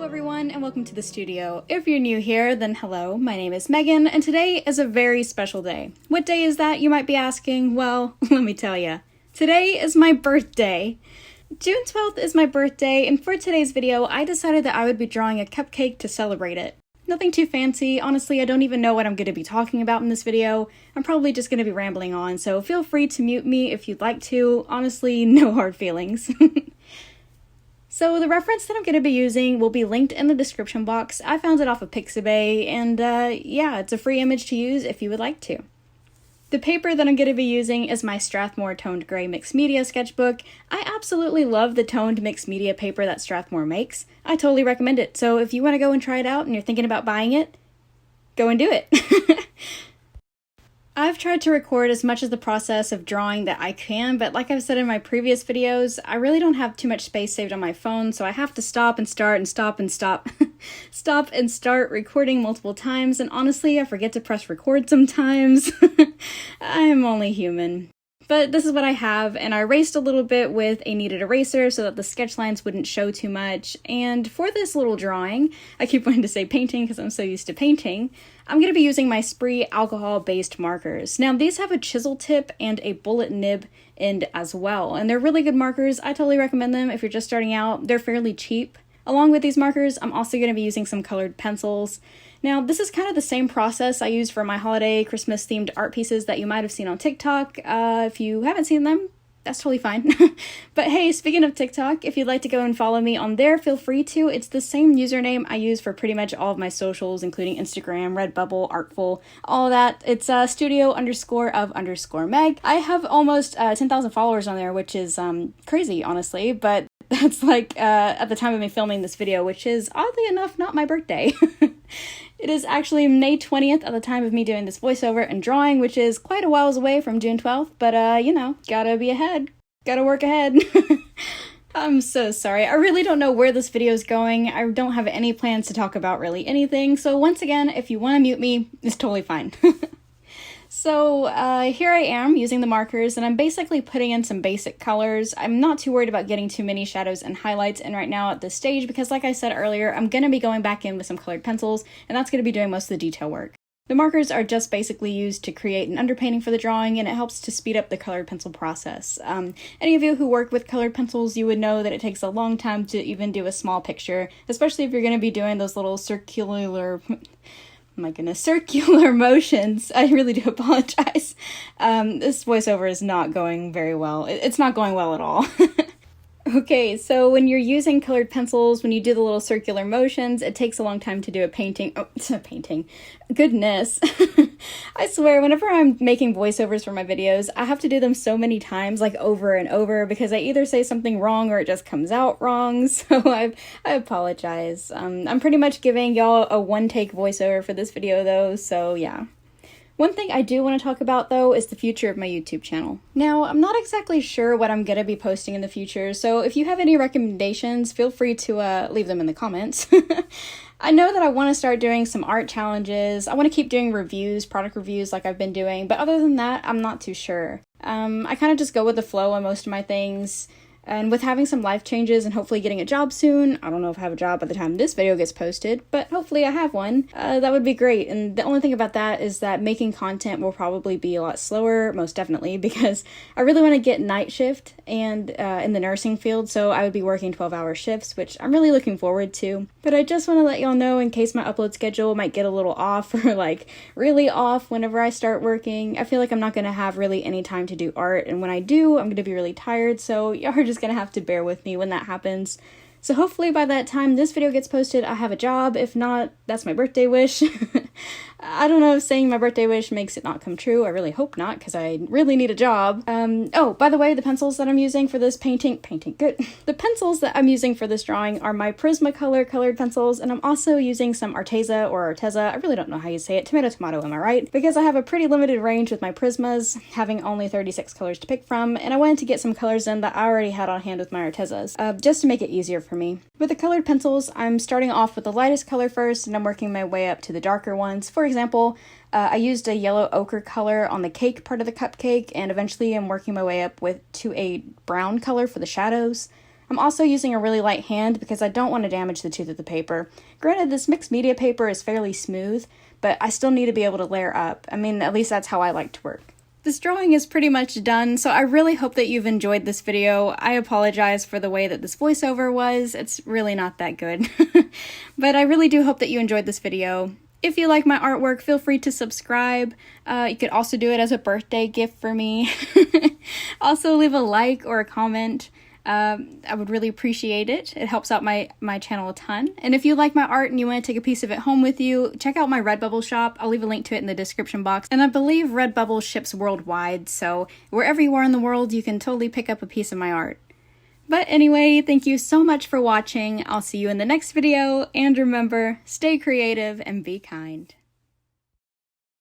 everyone, and welcome to the studio. If you're new here, then hello, my name is Megan, and today is a very special day. What day is that, you might be asking? Well, let me tell you. Today is my birthday. June 12th is my birthday, and for today's video, I decided that I would be drawing a cupcake to celebrate it. Nothing too fancy. Honestly, I don't even know what I'm going to be talking about in this video. I'm probably just going to be rambling on, so feel free to mute me if you'd like to. Honestly, no hard feelings. So the reference that I'm going to be using will be linked in the description box. I found it off of Pixabay, and yeah, it's a free image to use if you would like to. The paper that I'm going to be using is my Strathmore Toned Gray Mixed Media Sketchbook. I absolutely love the toned mixed media paper that Strathmore makes. I totally recommend it, so if you want to go and try it out and you're thinking about buying it, go and do it. I've tried to record as much of the process of drawing that I can, but like I've said in my previous videos, I really don't have too much space saved on my phone, so I have to stop and start and stop and stop. Stop and start recording multiple times, and honestly, I forget to press record sometimes. I'm only human. But this is what I have, and I erased a little bit with a kneaded eraser so that the sketch lines wouldn't show too much. And for this little drawing, I keep wanting to say painting because I'm so used to painting, I'm going to be using my Spreey alcohol-based markers. Now, these have a chisel tip and a bullet nib end as well, and they're really good markers. I totally recommend them if you're just starting out. They're fairly cheap. Along with these markers, I'm also going to be using some colored pencils. Now, this is kind of the same process I use for my holiday Christmas-themed art pieces that you might have seen on TikTok. If you haven't seen them, that's totally fine. But hey, speaking of TikTok, if you'd like to go and follow me on there, feel free to. It's the same username I use for pretty much all of my socials, including Instagram, Redbubble, Artful, all of that. It's studio_of_Meg. I have almost 10,000 followers on there, which is crazy, honestly, but that's like at the time of me filming this video, which is oddly enough not my birthday. It is actually May 20th at the time of me doing this voiceover and drawing, which is quite a whiles away from June 12th, but you know, gotta be ahead. Gotta work ahead. I'm so sorry. I really don't know where this video is going. I don't have any plans to talk about really anything, so once again, if you want to mute me, it's totally fine. So here I am using the markers, and I'm basically putting in some basic colors. I'm not too worried about getting too many shadows and highlights in right now at this stage because, like I said earlier, I'm going to be going back in with some colored pencils, and that's going to be doing most of the detail work. The markers are just basically used to create an underpainting for the drawing, and it helps to speed up the colored pencil process. Any of you who work with colored pencils, you would know that it takes a long time to even do a small picture, especially if you're going to be doing those little circular motions. I really do apologize. This voiceover is not going very well. It's not going well at all. Okay, so when you're using colored pencils, when you do the little circular motions, it takes a long time to do a painting. Oh, it's a painting. Goodness. I swear, whenever I'm making voiceovers for my videos, I have to do them so many times, like over and over, because I either say something wrong or it just comes out wrong, so I apologize. I'm pretty much giving y'all a one-take voiceover for this video, though, so yeah. One thing I do want to talk about, though, is the future of my YouTube channel. Now, I'm not exactly sure what I'm going to be posting in the future, so if you have any recommendations, feel free to leave them in the comments. I know that I want to start doing some art challenges. I want to keep doing reviews, product reviews like I've been doing, but other than that, I'm not too sure. I kind of just go with the flow on most of my things. And with having some life changes and hopefully getting a job soon, I don't know if I have a job by the time this video gets posted, but hopefully I have one. That would be great. And the only thing about that is that making content will probably be a lot slower, most definitely, because I really want to get night shift and in the nursing field, so I would be working 12-hour shifts, which I'm really looking forward to. But I just want to let y'all know in case my upload schedule might get a little off or like really off whenever I start working. I feel like I'm not going to have really any time to do art, and when I do, I'm going to be really tired, so y'all are just gonna have to bear with me when that happens. So hopefully by that time this video gets posted, I have a job. If not, that's my birthday wish. I don't know if saying my birthday wish makes it not come true. I really hope not, because I really need a job. Oh, by the way, the pencils that I'm using for this painting, good. The pencils that I'm using for this drawing are my Prismacolor colored pencils, and I'm also using some Arteza or Arteza. I really don't know how you say it. Tomato, tomato, am I right? Because I have a pretty limited range with my Prismas, having only 36 colors to pick from, and I wanted to get some colors in that I already had on hand with my Artezas, just to make it easier for me. With the colored pencils, I'm starting off with the lightest color first, and I'm working my way up to the darker ones. For example, I used a yellow ochre color on the cake part of the cupcake, and eventually I'm working my way up to a brown color for the shadows. I'm also using a really light hand because I don't want to damage the tooth of the paper. Granted, this mixed media paper is fairly smooth, but I still need to be able to layer up. I mean, at least that's how I like to work. This drawing is pretty much done, so I really hope that you've enjoyed this video. I apologize for the way that this voiceover was. It's really not that good. But I really do hope that you enjoyed this video. If you like my artwork, feel free to subscribe. You could also do it as a birthday gift for me. Also, leave a like or a comment. I would really appreciate it. It helps out my channel a ton. And if you like my art and you want to take a piece of it home with you, check out my Redbubble shop. I'll leave a link to it in the description box. And I believe Redbubble ships worldwide, so wherever you are in the world, you can totally pick up a piece of my art. But anyway, thank you so much for watching. I'll see you in the next video, and remember, stay creative and be kind.